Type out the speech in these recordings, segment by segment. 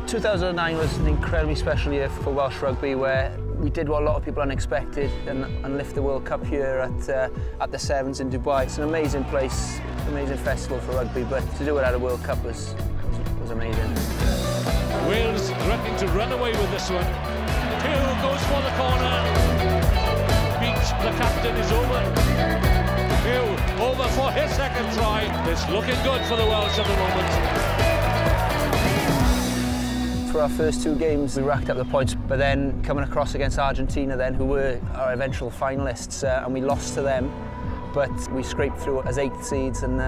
2009 was an incredibly special year for Welsh rugby, where we did what a lot of people unexpected and lift the World Cup here at the Sevens in Dubai. It's an amazing place, amazing festival for rugby, but to do it at a World Cup was amazing. Wales threatening to run away with this one. Pugh goes for the corner. Beach, the captain, is over. Pugh over for his second try. It's looking good for the Welsh at the moment. For our first two games, we racked up the points, but then coming across against Argentina then, who were our eventual finalists, and we lost to them, but we scraped through as 8th seeds and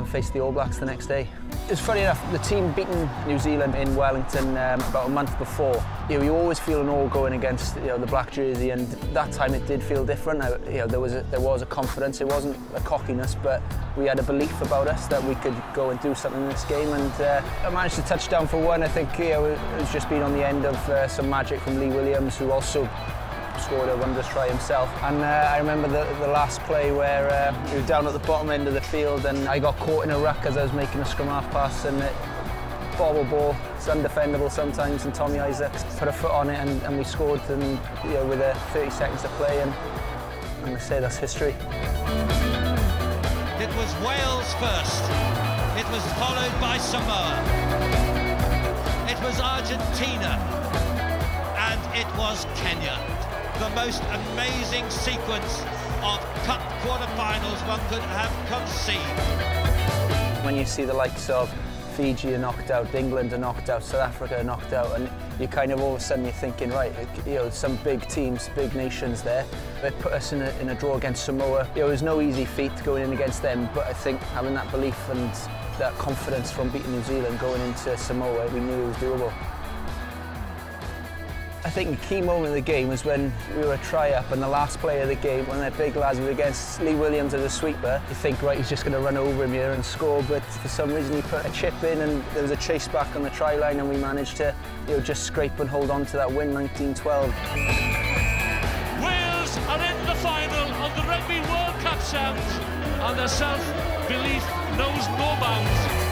faced the All Blacks the next day. It's funny enough, the team beaten New Zealand in Wellington about a month before. You always feel an awe going against the black jersey, and that time it did feel different. There was a confidence. It wasn't a cockiness, but we had a belief about us that we could go and do something in this game. And I managed to touch down for one. I think it was just been on the end of some magic from Lee Williams, who also scored a wondrous try himself. And I remember the last play where we were down at the bottom end of the field, and I got caught in a ruck as I was making a scrum half pass, and it bobble ball, it's undefendable sometimes, and Tommy Isaacs put a foot on it, and we scored, and with 30 seconds to play, and I'm going to say that's history. It was Wales first. It was followed by Samoa. It was Argentina, and it was Kenya. The most amazing sequence of cup quarter-finals one could have conceived. When you see the likes of Fiji are knocked out, England are knocked out, South Africa are knocked out, and you kind of all of a sudden you're thinking, right, some big teams, big nations there. They put us in a draw against Samoa. It was no easy feat going in against them, but I think having that belief and that confidence from beating New Zealand going into Samoa, we knew it was doable. I think the key moment of the game was when we were a try-up, and the last play of the game, one of their big lads was against Lee Williams as a sweeper. You think, right, he's just going to run over him here and score, but for some reason he put a chip in, and there was a chase back on the try line, and we managed to just scrape and hold on to that win, 1912. Wales are in the final of the Rugby World Cup Sevens, and their self-belief knows no bounds.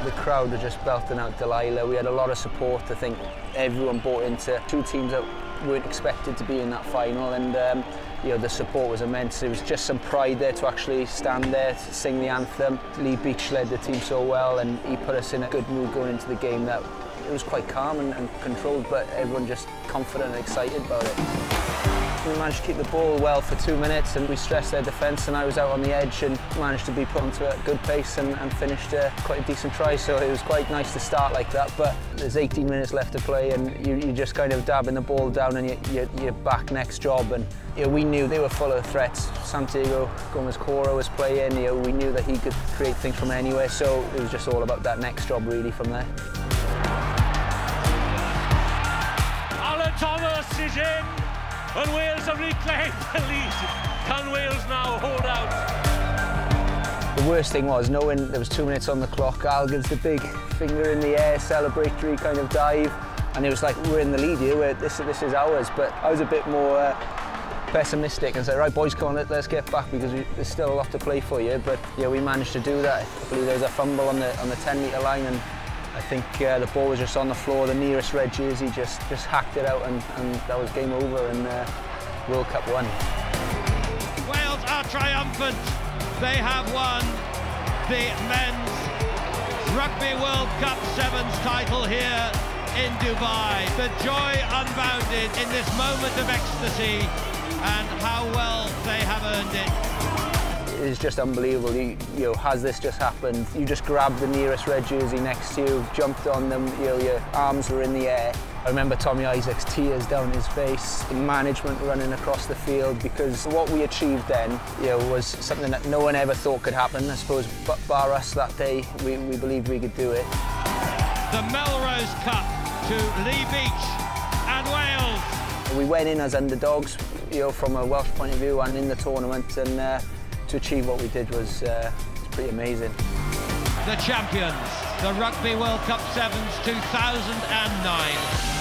The crowd were just belting out Delilah. We had a lot of support. I think everyone bought into two teams that weren't expected to be in that final, and the support was immense. There was just some pride there to actually stand there, to sing the anthem. Lee Beach led the team so well, and he put us in a good mood going into the game. That it was quite calm and controlled, but everyone just confident and excited about it. We managed to keep the ball well for 2 minutes, and we stressed their defence, and I was out on the edge and managed to be put onto a good pace and finished quite a decent try, so it was quite nice to start like that. But there's 18 minutes left to play, and you just kind of dabbing the ball down, and you're back next job. And we knew they were full of threats. Santiago Gomez-Cora was playing. We knew that he could create things from anywhere, so it was just all about that next job really from there. Alan Thomas is in, and Wales have reclaimed the lead. Can Wales now hold out? The worst thing was knowing there was 2 minutes on the clock. Al gives the big finger in the air, celebratory kind of dive, and it was like, we're in the lead here, this is ours. But I was a bit more pessimistic and said, right boys, come on, let's get back, because there's still a lot to play for you. But we managed to do that. I believe there was a fumble on the 10-metre line, and I think the ball was just on the floor. The nearest red jersey just hacked it out, and that was game over, and World Cup won. Wales are triumphant. They have won the Men's Rugby World Cup Sevens title here in Dubai. The joy unbounded in this moment of ecstasy, and how well they have earned it. It's just unbelievable. Has this just happened? You just grabbed the nearest red jersey next to you, jumped on them, your arms were in the air. I remember Tommy Isaacs, tears down his face, the management running across the field, because what we achieved then was something that no one ever thought could happen. I suppose, but bar us that day, we believed we could do it. The Melrose Cup to Lee Beach and Wales. We went in as underdogs, from a Welsh point of view, and in the tournament, and to achieve what we did was pretty amazing. The champions, the Rugby World Cup Sevens 2009.